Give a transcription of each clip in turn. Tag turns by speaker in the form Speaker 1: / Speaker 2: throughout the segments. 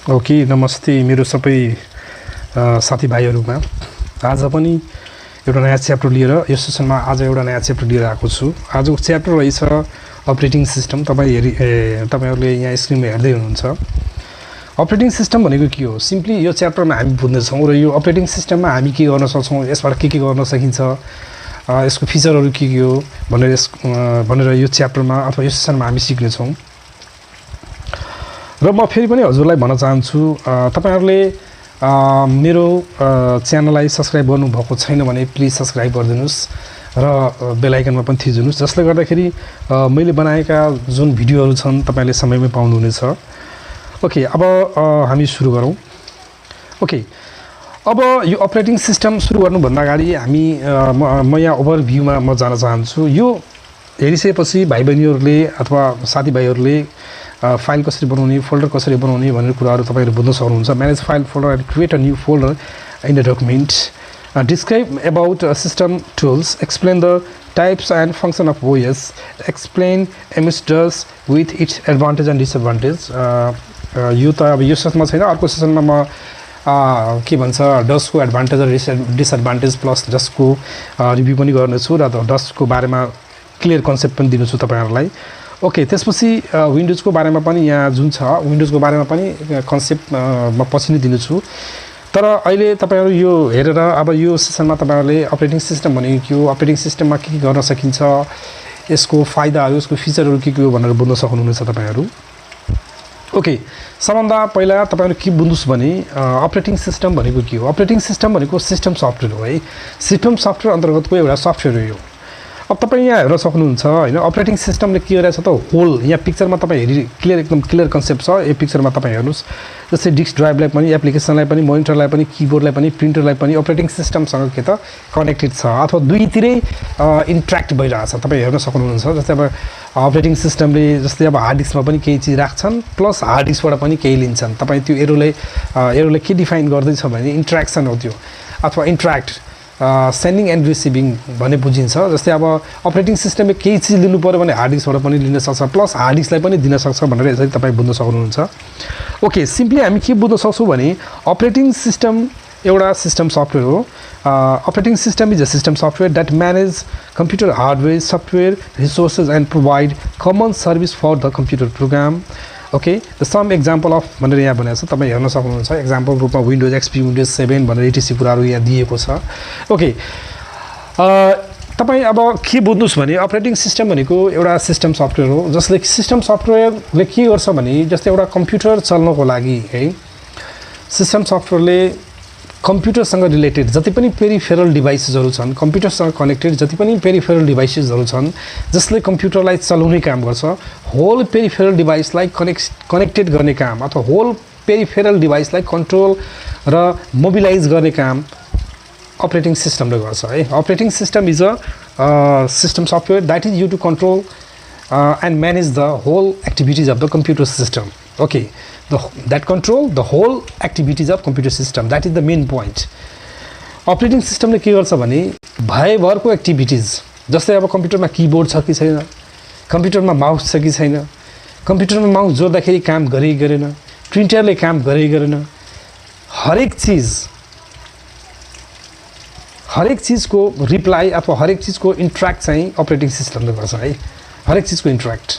Speaker 1: Okay नमस्ते मेरो सबै साथीभाइहरुमा आज पनि एउटा नयाँ च्याप्टर लिएर यो सेसनमा आज एउटा नयाँ च्याप्टर लिएर आएको छु। आजको च्याप्टर रहेछ अपरेटिङ सिस्टम। तपाईहरुले यहाँ स्क्रिनमा हेर्दै हुनुहुन्छ। अपरेटिङ सिस्टम भनेको के हो? सिम्पली यो च्याप्टरमा हामी बुझ्दै छौं र यो अपरेटिङ सिस्टममा हामी के गर्न सक्छौं, यसबाट के गर्न सकिन्छ, यसको फिचरहरु के हो भनेर यो च्याप्टरमा अथवा यो सेसनमा हामी सिक्ने छौं। र म फेरि पनि हजुरलाई भन्न चाहन्छु तपाईहरुले मेरो च्यानललाई सब्स्क्राइब गर्नु भएको छैन भने प्लिज सब्स्क्राइब गरिदिनुस् र बेल आइकनमा पनि थिचिदिनुस्, जसले गर्दाखेरि मैले बनाएका जुन भिडियोहरु छन् तपाईले समयमै पाउनुहुनेछ। ओके, अब हामी सुरु गरौँ। ओके, अब यो अपरेटिङ सिस्टम सुरु गर्नुभन्दा अगाडि हामी म यहाँ ओभरभ्यूमा म जान चाहन्छु। यो हेरिसकेपछि भाइ-बहिनीहरुले अथवा साथीभाइहरुले फाइल कसरी बनाउने, फोल्डर कसरी बनाउने भनेर कुराहरु तपाईहरु बुझ्न सक्नुहुन्छ। Manage file folder and create a new folder in the document. Describe about system tools, explain the types and function of OS, explain MS DOS with its advantage and disadvantage। यो त अब यो सेसनमा छैन, अर्को सेसनमा म के भन्छ DOS को एडभान्टेज र डिसएडभान्टेज प्लस जसको रिभ्यू पनि गर्नेछु र DOS को बारेमा क्लियर कन्सेप्ट पनि दिनेछु तपाईहरुलाई। ओके, त्यसपछि विन्डोज को बारेमा पनि यहाँ जुन छ विन्डोज को बारेमा पनि कन्सेप्ट म पछि नै दिनेछु। तर अहिले तपाईहरु यो हेरेर अब यो सेसनमा तपाईहरुले अपरेटिङ सिस्टम भनेको के हो, अपरेटिङ सिस्टममा के गर्न सकिन्छ, यसको फाइदाहरु, यसको फिचरहरु के हो भनेर बुझ्न सक्नुहुनेछ तपाईहरु। ओके, सबभन्दा पहिला तपाईहरु के बुझ्नुस् भने अपरेटिङ सिस्टम भनेको के हो? अपरेटिङ सिस्टम भनेको सिस्टम सफ्टवेयर हो है। सिस्टम सफ्टवेयर अन्तर्गतको एउटा सफ्टवेयर हो यो। अब तपाई यहाँ हेर्न सक्नुहुन्छ हैन, अपरेटिङ सिस्टमले के गरेछ त होल यहाँ पिक्चरमा तपाई हेरि एकदम क्लियर कन्सेप्ट छ। यो पिक्चरमा तपाई हेर्नुस्, जस्तै डिस्क ड्राइभलाई पनि, एप्लिकेसनलाई पनि, मोनिटरलाई पनि, कीबोर्डलाई पनि, प्रिन्टरलाई पनि अपरेटिङ सिस्टमसँग के त कनेक्टेड छ अथवा दुईतिरै इन्टर्याक्ट भइरहेछ। तपाई हेर्न सक्नुहुन्छ। जस्तै अब अपरेटिङ सिस्टमले जस्तै अब हार्ड डिस्कमा पनि केही चीज राख्छन् प्लस हार्ड डिस्कबाट पनि केही लिन्छन्। तपाई त्यो एरोले के डिफाइन गर्दैछ भने इन्टर्याक्सन हो त्यो, अथवा इन्टर्याक्ट सेन्डिङ एन्ड रिसिभिङ भन्ने बुझिन्छ। जस्तै अब अपरेटिङ सिस्टमले केही चीज लिनु पर्यो भने हार्ड डिस्कबाट पनि लिन सक्छ प्लस हार्ड डिस्कलाई पनि दिन सक्छ भनेर यसरी तपाई बुझ्न सक्नुहुन्छ। ओके, सिम्पली हामी के बुझ्न सक्छौं भने अपरेटिङ सिस्टम एउटा सिस्टम सफ्टवेयर हो। Operating system is a system software that manage computer hardware, software, resources and provide common service for the computer program. Okay, the some example of भनेर यहाँ भनेको छ, तपाईं हेर्न सक्नुहुन्छ। एक्जाम्पल रूपमा विन्डोज एक्सपी, विन्डोज 7 भनेर एटीसी कुराहरु यहाँ दिएको छ। ओके, तपाई अब के बुझ्नुस् भने अपरेटिङ सिस्टम भनेको एउटा सिस्टम सफ्टवेयर हो जसले सिस्टम सफ्टवेयरले के गर्छ भने जस्तै एउटा कम्प्युटर चल्नको लागि है, सिस्टम सफ्टवेयरले कम्प्युटरसँग रिलेटेड जति पनि पेरिफेरल डिभाइसेसहरु छन्, कम्प्युटरसँग कनेक्टेड जति पनि पेरिफेरल डिभाइसेसहरु छन् जसले कम्प्युटरलाई चलाउने काम गर्छ, होल पेरिफेरल डिभाइसलाई कनेक्टेड गर्ने काम अथवा होल पेरिफेरल डिभाइसलाई कन्ट्रोल र मोबिलाइज गर्ने काम अपरेटिङ सिस्टमले गर्छ है। Operating system is a system software that is used to control and manage the whole activities of the computer system. Okay, that control the whole activities of computer system, that is the main point. Operating सिस्टमले के गर्छ भने भरको activities, जस्तै अब कम्प्युटरमा keyboard छ कि छैन, कम्प्युटरमा माउस छ कि छैन, कम्प्युटरमा माउस जोड्दाखेरि काम गरे गरेन, प्रिन्टरले काम गरे गरेन, हरेक चीजको रिप्लाई अथवा हरेक चीजको इन्टर्याक्ट चाहिँ अपरेटिङ सिस्टमले गर्छ है। हरेक चीजको इन्टर्याक्ट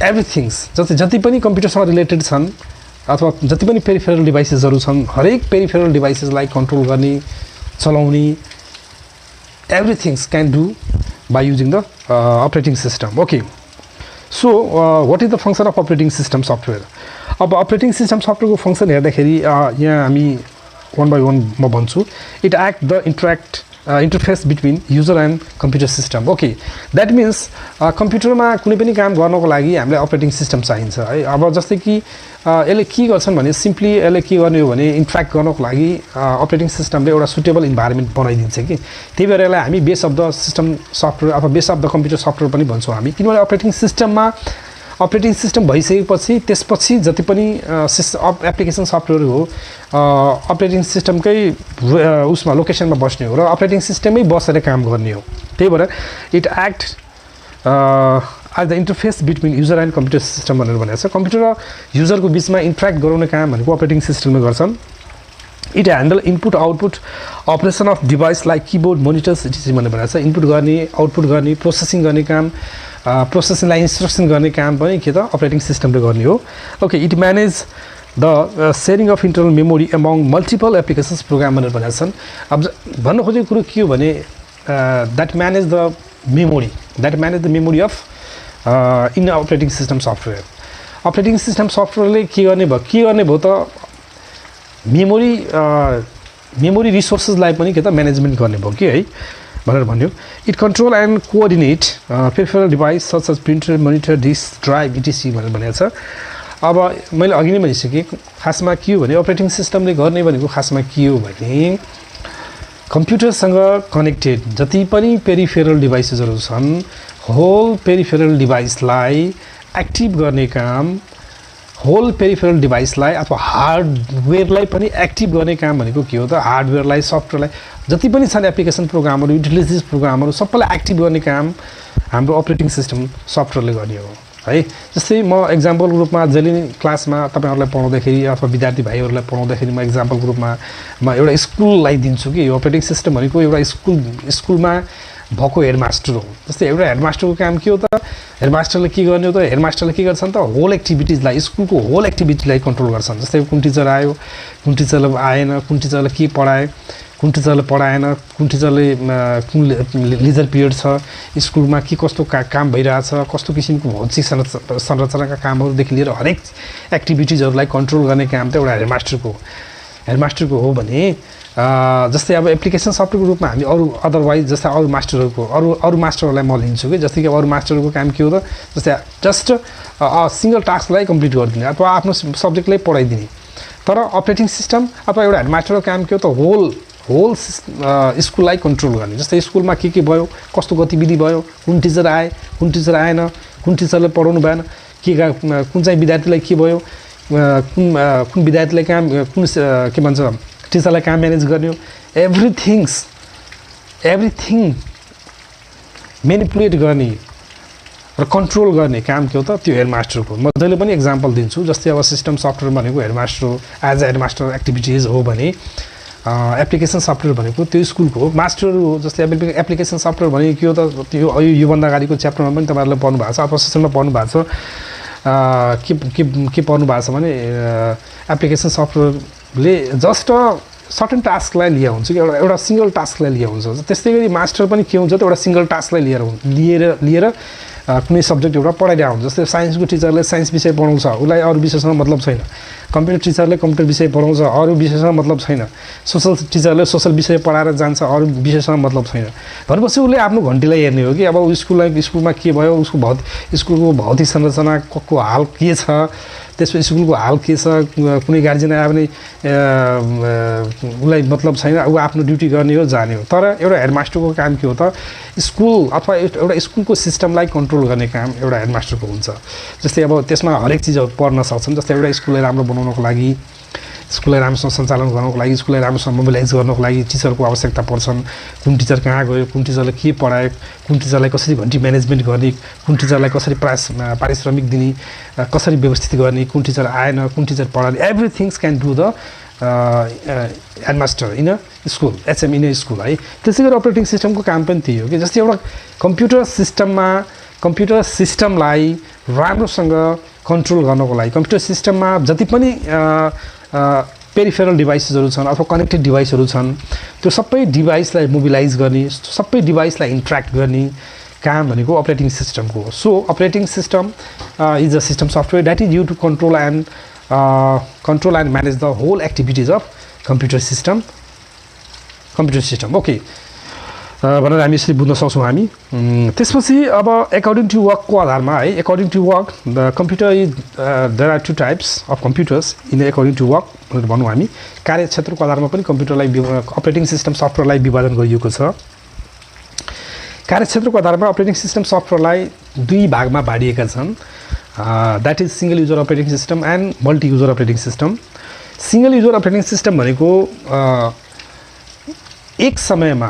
Speaker 1: एभ्रीथिङ्स जति पनि कम्प्युटरसँग रिलेटेड छन् अथवा जति पनि पेरिफेरल डिभाइसेसहरु छन्, हरेक पेरिफेरल डिभाइसेसलाई कन्ट्रोल गर्ने, चलाउने everything's can do by using the operating system. Okay, so what is the function of operating system software? अब अपरेटिङ सिस्टम सफ्टवेयरको फंक्शन हेर्दाखेरि यहाँ हामी one by one म भन्छु। It act the interface between user and computer system. Okay, that means कम्प्युटरमा कुनै पनि काम गर्नको लागि हामीलाई अपरेटिङ सिस्टम चाहिन्छ है। अब जस्तै कि यसले के गर्छन् भने सिम्पली यसले के गर्ने हो भने इन्टर्याक्ट गर्नको लागि अपरेटिङ सिस्टमले एउटा सुटेबल इन्भाइरोमेन्ट बनाइदिन्छ कि, त्यही भएर यसलाई हामी base of the system software अथवा base of the computer software पनि भन्छौँ हामी। किनभने अपरेटिङ सिस्टम भइसकेपछि त्यसपछि जति पनि एप्लिकेसन सफ्टवेयर हो अपरेटिङ सिस्टमकै उसमा लोकेसनमा बस्ने हो र अपरेटिङ सिस्टममै बसेर काम गर्ने हो। त्यही भएर it act as the interface between user and computer system भनेर भनेको छ कम्प्युटर र युजरको बीचमा इन्टरेक्ट गराउने काम भनेको अपरेटिङ सिस्टमले गर्छन् it handle input output operation of device like keyboard monitors etc भनेर भनेको छ इनपुट गर्ने आउटपुट गर्ने प्रोसेसिङ गर्ने काम प्रोसेसिङलाई इन्स्ट्रक्सन गर्ने काम पनि के त अपरेटिङ सिस्टमले गर्ने हो okay it manage the sharing of internal memory among multiple applications program भनेर भनेको छन् अब भन्न खोजेको कुरो के हो भने that manage the memory of in operating system software operating system सफ्टवेयरले के गर्ने भयो त मेमोरी रिसोर्सेसलाई पनि के त म्यानेजमेन्ट गर्ने भयो कि है भनेर भन्यो it control and coordinate peripheral device such as printer monitor disk drive etc भनेर भनेको छ अब मैले अघि नै भनिसकेँ खासमा के हो भने अपरेटिङ सिस्टमले गर्ने भनेको खासमा के हो भने कम्प्युटरसँग कनेक्टेड जति पनि पेरिफेरल डिभाइसेसहरू छन् होल पेरिफेरल डिभाइसलाई एक्टिभ गर्ने काम होल पेरिफेरल डिभाइसलाई अथवा हार्डवेयरलाई पनि एक्टिभ गर्ने काम भनेको के हो त हार्डवेयरलाई सफ्टवेयरलाई जति पनि छन् एप्लिकेसन प्रोग्रामहरू युटिलिटिज प्रोग्रामहरू सबैलाई एक्टिभ गर्ने काम हाम्रो अपरेटिङ सिस्टम सफ्टवेयरले गर्ने हो है जस्तै म एक्जाम्पलको रूपमा जहिले क्लासमा तपाईहरुलाई पढाउँदाखेरि अथवा विद्यार्थी भाइहरुलाई पढाउँदाखेरि म एक्जाम्पलको रूपमा म एउटा स्कुललाई दिन्छु कि यो अपरेटिङ सिस्टम भनेको एउटा स्कुलमा भएको हेडमास्टर हो जस्तै एउटा हेडमास्टरको काम के हो त हेडमास्टरले के गर्ने हो त हेडमास्टरले के गर्छन् त होल एक्टिभिटिजलाई स्कुलको होल एक्टिभिटीलाई कन्ट्रोल गर्छन् जस्तै कुन टिचर आयो कुन टिचरले आएन कुन टिचरले के पढाए कुन टिचरले पढाएन कुन टिचरले कुन लिजर पिरियड छ स्कुलमा के कस्तो काम भइरहेछ कस्तो किसिमको भौतिक संरचनाका कामहरूदेखि लिएर हरेक एक्टिभिटिजहरूलाई कन्ट्रोल गर्ने काम त एउटा हेडमास्टरको हो भने जस्तै अब एप्लिकेसन सफ्टवेयरको रूपमा हामी अदरवाइज जस्तै अरू मास्टरहरूलाई म लिन्छु कि जस्तै कि अरू मास्टरको काम के हो त जस्तै जस्ट सिंगल टास्कलाई कम्प्लिट गरिदिने अथवा आफ्नो सब्जेक्टलाई पढाइदिने तर अपरेटिङ सिस्टम अथवा एउटा हेडमास्टरको काम के हो त होल स्कुललाई कन्ट्रोल गर्ने जस्तै स्कुलमा के भयो कस्तो गतिविधि भयो कुन टिचर आए कुन टिचर आएन कुन टिचरले पढाउनु भएन कुन चाहिँ विद्यार्थीलाई के भयो कुन विद्यार्थीलाई काम कुन के भन्छ टिचरलाई काम म्यानेज गर्ने हो एभ्रिथिङ म्यानिपुलेट गर्ने र कन्ट्रोल गर्ने काम के हो त त्यो हेडमास्टरको म जहिले पनि एक्जाम्पल दिन्छु जस्तै अब सिस्टम सफ्टवेयर भनेको हेडमास्टर हो एज अ हेडमास्टर एक्टिभिटिज हो भने एप्लिकेसन सफ्टवेयर भनेको त्यो स्कुलको हो मास्टर हो जस्तै एप्लिकेसन सफ्टवेयर भनेको के हो त त्यो योभन्दा अगाडिको च्याप्टरमा पनि तपाईँहरूले पढ्नु भएको छ अथवा सेसनमा पढ्नु भएको छ के पढ्नु भएको छ भने एप्लिकेसन सफ्टवेयरले जस्ट सर्टेन टास्कलाई लिएर हुन्छ कि एउटा सिंगल टास्कलाई लिएर हुन्छ त्यस्तै गरी मास्टर पनि के हुन्छ त एउटा सिंगल टास्कलाई लिएर कुनै सब्जेक्ट एउटा पढाइरहेको हुन्छ जस्तै साइन्सको टिचरले साइन्स विषय पढाउँछ उसलाई अरू विषयसँग मतलब छैन कम्प्युटर टिचरले कम्प्युटर विषय पढाउँछ अरू विषयसँग मतलब छैन सोसल टिचरले सोसल विषय पढाएर जान्छ अरू विषयसँग मतलब छैन भनेपछि उसले आफ्नो घन्टीलाई हेर्ने हो कि अब स्कुलमा के भयो उसको स्कुलको भौतिक संरचनाको हाल के छ त्यसपछि स्कुलको हाल के छ कुनै गार्जियन आयो भने उसलाई मतलब छैन ऊ आफ्नो ड्युटी गर्ने हो जाने हो तर एउटा हेडमास्टरको काम के हो त स्कुल अथवा एउटा स्कुलको सिस्टमलाई कन्ट्रोल गर्ने काम एउटा हेडमास्टरको हुन्छ जस्तै अब त्यसमा हरेक चिजहरू पढ्न सक्छन् जस्तै एउटा स्कुललाई राम्रो बनाउनको लागि स्कुललाई राम्रोसँग सञ्चालन गर्नको लागि स्कुललाई राम्रोसँग मोबिलाइज गर्नको लागि टिचरको आवश्यकता पर्छन् कुन टिचर कहाँ गयो कुन टिचरले के पढाए कुन टिचरलाई कसरी घन्टी म्यानेजमेन्ट गर्ने कुन टिचरलाई कसरी पारिश्रमिक दिने कसरी व्यवस्थित गर्ने कुन टिचर आएन कुन टिचर पढाउने everything's can do the headmaster in a school HM in a school है त्यसै गरी अपरेटिङ सिस्टमको काम पनि त्यही हो कि जस्तै एउटा कम्प्युटर सिस्टमलाई राम्रोसँग कन्ट्रोल गर्नको लागि कम्प्युटर सिस्टममा जति पनि पेरिफेरल डिभाइसेसहरू छन् अथवा कनेक्टेड डिभाइसहरू छन् त्यो सबै डिभाइसलाई मोबिलाइज गर्ने सबै डिभाइसलाई इन्ट्र्याक्ट गर्ने काम भनेको अपरेटिङ सिस्टमको हो so operating system is a system software that is use to control and manage the whole activities of computer system okay भनेर हामी यसरी बुझ्न सक्छौँ हामी त्यसपछि अब एकर्डिङ टु वर्कको आधारमा है according to work the computer is there are two types of computers in according to work भनेर भनौँ हामी कार्यक्षेत्रको आधारमा पनि कम्प्युटरलाई अपरेटिङ सिस्टम सफ्टवेयरलाई विभाजन गरिएको छ कार्यक्षेत्रको आधारमा अपरेटिङ सिस्टम सफ्टवेयरलाई दुई भागमा बाँडिएका छन् that is single user operating system and multi user operating system single user operating system भनेको एक समयमा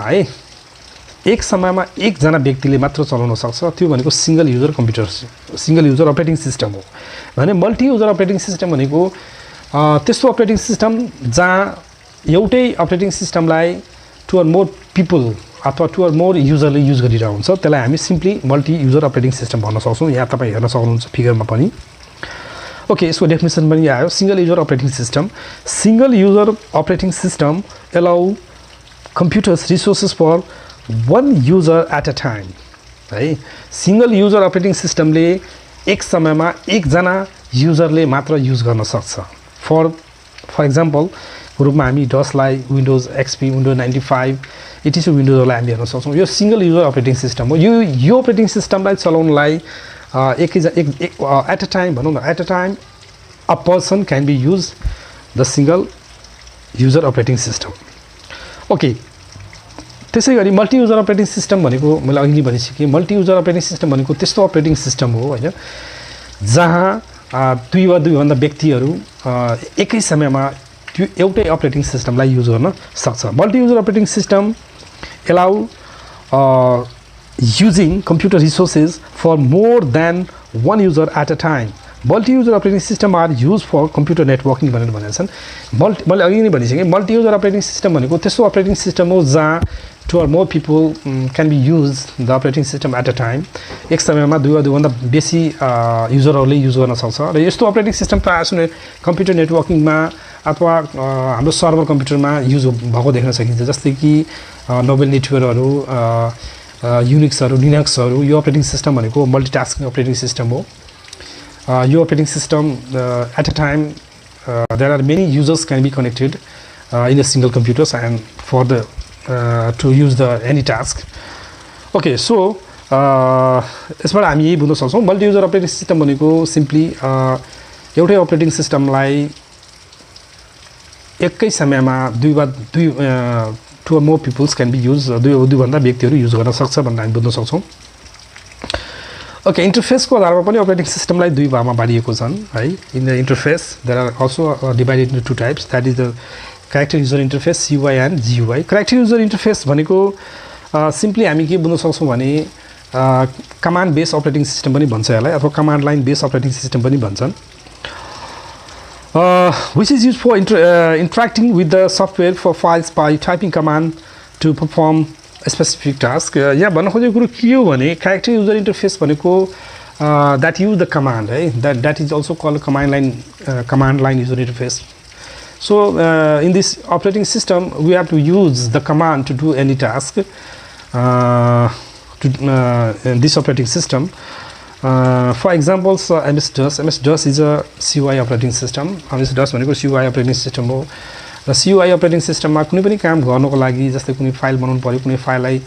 Speaker 1: एक समयमा एकजना व्यक्तिले मात्र चलाउन सक्छ त्यो भनेको single user computer single user operating system हो भने मल्टी युजर अपरेटिङ सिस्टम भनेको त्यस्तो अपरेटिङ सिस्टम जहाँ एउटै अपरेटिङ सिस्टमलाई टु अर मोर पिपल अथवा टु अर मोर युजरले युज गरिरहेको हुन्छ त्यसलाई हामी simply multi user operating system भन्न सक्छौँ यहाँ तपाईँ हेर्न सक्नुहुन्छ फिगरमा पनि ओके यसको डेफिनेसन पनि आयो single user operating system allow computers resources for one user at a time है सिंगल युजर अपरेटिङ सिस्टमले एक समयमा एकजना युजरले मात्र युज गर्न सक्छ फर एक्जाम्पल रूपमा हामी डसलाई विन्डोज एक्सपी विन्डोज 95 एटिसी विन्डोजहरूलाई हामी हेर्न सक्छौँ यो सिंगल युजर अपरेटिङ सिस्टम हो यो अपरेटिङ सिस्टमलाई चलाउनलाई एक एट अ टाइम भनौँ न at a time a person can be use the single user operating system okay त्यसै गरी मल्टी युजर अपरेटिङ सिस्टम भनेको मैले अघि नै भनिसकेँ मल्टी युजर अपरेटिङ सिस्टम भनेको त्यस्तो अपरेटिङ सिस्टम हो हैन जहाँ दुई वा दुईभन्दा व्यक्तिहरू एकै समयमा त्यो एउटै अपरेटिङ सिस्टमलाई युज गर्न सक्छ multi user operating system allow using computer resources for more than one user at a time multi user operating system are use for computer networking भनेर भनेका छन् मैले अघि नै भनिसकेँ मल्टी युजर अपरेटिङ सिस्टम भनेको त्यस्तो अपरेटिङ सिस्टम हो जहाँ two or more people can be use the operating system at a time एक समयमा दुई वा दुईभन्दा बेसी युजरहरूले युज गर्न सक्छ र यस्तो अपरेटिङ सिस्टम प्रायः जसो कम्प्युटर नेटवर्किङमा अथवा हाम्रो सर्भर कम्प्युटरमा युज भएको देख्न सकिन्छ जस्तै कि नोबेल नेटवर्कहरू युनिक्सहरू लिनक्सहरू यो अपरेटिङ सिस्टम भनेको मल्टिटास्किङ अपरेटिङ सिस्टम हो यो operating system at a time there are many users can be connected in a single computer and for the to use the any task okay so यसबाट हामी यही बुझ्न सक्छौँ multi user operating system भनेको simply एउटै operating सिस्टमलाई एकै समयमा दुई two or more peoples can be use दुईभन्दा व्यक्तिहरू युज गर्न सक्छ भनेर हामी बुझ्न सक्छौँ ओके इन्टरफेसको आधारमा पनि अपरेटिङ सिस्टमलाई दुई भागमा बाँडिएको छन् है in the interface there are also divided into two types that is the character user interface CUI and GUI character user interface भनेको सिम्पली हामी के बुझ्न सक्छौँ भने कमान्ड बेस अपरेटिङ सिस्टम पनि भन्छ यसलाई अथवा command line base operating system पनि भन्छन् which is used for interacting with the software for files by typing command to perform a specific task यहाँ भन्न खोजेको कुरो के हो भने क्यारेक्टर युजर इन्टरफेस भनेको that use the command है that is also called command line user interface so in this operating system we have to use the command to do any task in this operating system for examples MS-DOS is a CUI operating system MS-DOS भनेको CUI operating system हो र CUI operating system मा कुनै पनि काम गर्नको लागि जस्तै कुनै फाइल बनाउनु पर्यो कुनै फाइललाई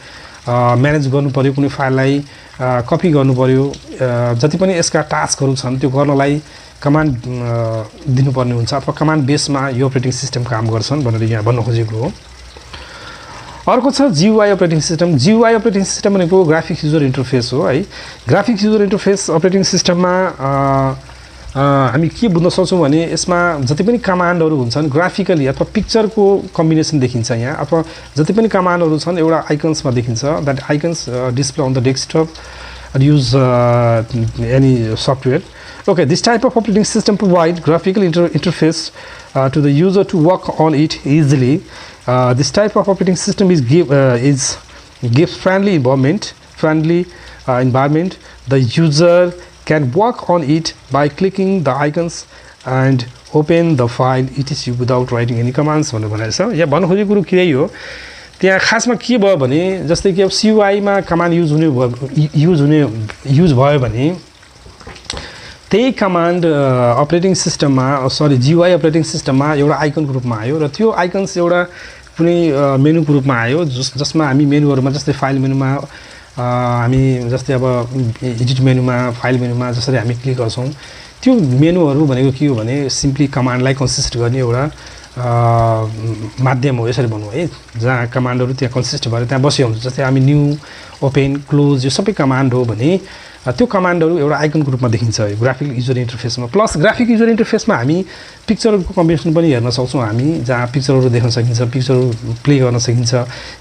Speaker 1: म्यानेज गर्नु पर्यो कुनै फाइललाई कपी गर्नु पर्यो जति पनि यसका टास्कहरू छन् त्यो गर्नलाई कमान्ड दिनुपर्ने हुन्छ अथवा कमान्ड बेसमा यो अपरेटिङ सिस्टम काम गर्छन् भनेर यहाँ भन्न खोजेको हो अर्को छ GUI operating system GUI operating system भनेको ग्राफिक्स युजर इन्टरफेस हो है ग्राफिक्स युजर इन्टरफेस अपरेटिङ सिस्टममा हामी के बुझ्न सक्छौँ भने यसमा जति पनि कमान्डहरू हुन्छन् ग्राफिकली अथवा पिक्चरको कम्बिनेसन देखिन्छ यहाँ अथवा जति पनि कमान्डहरू छन् एउटा आइकन्समा देखिन्छ that icons display on the desktop use any software okay this type of operating system provide graphical interface to the user to work on it easily this type of operating system gives friendly environment the user can work on it by clicking the icons and open the file etc without writing any commands भनेर भनेको छ यहाँ भन्नु खोजेको कुरो के हो त्यहाँ खासमा के भयो भने जस्तै कि अब CUI मा कमान्ड युज भयो भने त्यही कमान्ड अपरेटिङ सिस्टममा GUI अपरेटिङ सिस्टममा एउटा आइकनको रूपमा आयो र त्यो आइकन्स एउटा कुनै मेनुको रूपमा आयो जसमा हामी मेनुहरुमा जस्तै फाइल मेनुमा हामी जस्तै अब एडिट मेनुमा फाइल मेनुमा जसरी हामी क्लिक गर्छौं त्यो मेनुहरु भनेको के हो भने सिम्पली कमान्डलाई कन्सिस्ट गर्ने एउटा माध्यम हो यसरी भन्नु है जहाँ कमान्डहरु त्यहाँ कन्सिस्ट भएर त्यहाँ बसियो हुन्छ जस्तै हामी न्यू ओपन क्लोज यो सबै कमान्ड हो भने त्यो कमान्डहरू एउटा आइकनको रूपमा देखिन्छ ग्राफिक युजर इन्टरफेसमा। प्लस ग्राफिक युजर इन्टरफेसमा हामी पिक्चरहरूको कम्बिनेसन पनि हेर्न सक्छौँ हामी, जहाँ पिक्चरहरू देख्न सकिन्छ, पिक्चरहरू प्ले गर्न सकिन्छ,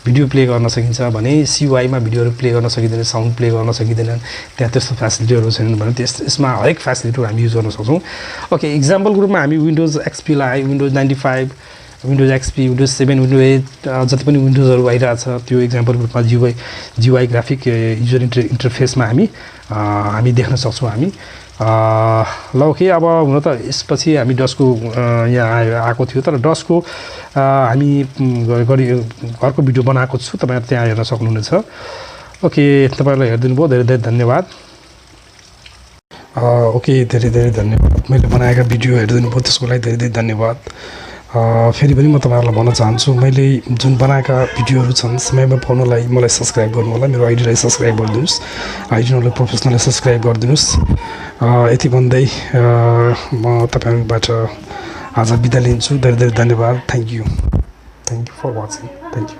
Speaker 1: भिडियो प्ले गर्न सकिन्छ भने CUI मा भिडियोहरू प्ले गर्न सकिँदैन, साउन्ड प्ले गर्न सकिँदैन, त्यहाँ त्यस्तो फेसिलिटीहरू छैनन् भने यसमा हरेक फेसिलिटीहरू हामी युज गर्न सक्छौँ। ओके, इक्जाम्पलको रूपमा हामी विन्डोज XP लाई, windows 95, windows XP, windows 7, windows 8 जति पनि विन्डोजहरू आइरहेछ त्यो इक्जाम्पलको रूपमा GUI ग्राफिक युजर इन्टरफेसमा हामी देख्न सक्छौँ हामी। ल ओके, अब हुन त यसपछि हामी डसको यहाँ आएको थियो, तर डसको हामी घरको भिडियो बनाएको छु, तपाईँहरू त्यहाँ हेर्न सक्नुहुनेछ। ओके, तपाईँहरूलाई हेरिदिनु भयो, धेरै धेरै धन्यवाद। ओके, धेरै धेरै धन्यवाद। मैले बनाएका भिडियो हेरिदिनु भयो त्यसको लागि धेरै धेरै धन्यवाद। फेरि पनि म तपाईँहरूलाई भन्न चाहन्छु, मैले जुन बनाएका भिडियोहरू छन् समयमा पाउनलाई मलाई सब्सक्राइब गर्नु होला, मेरो आइडीलाई सब्सक्राइब गरिदिनुहोस्, ITKnowledgeProfessionalलाई सब्सक्राइब गरिदिनुहोस्। यति भन्दै म तपाईँहरूबाट आज बिदा लिन्छु। धेरै धेरै धन्यवाद। Thank you for watching. Thank you.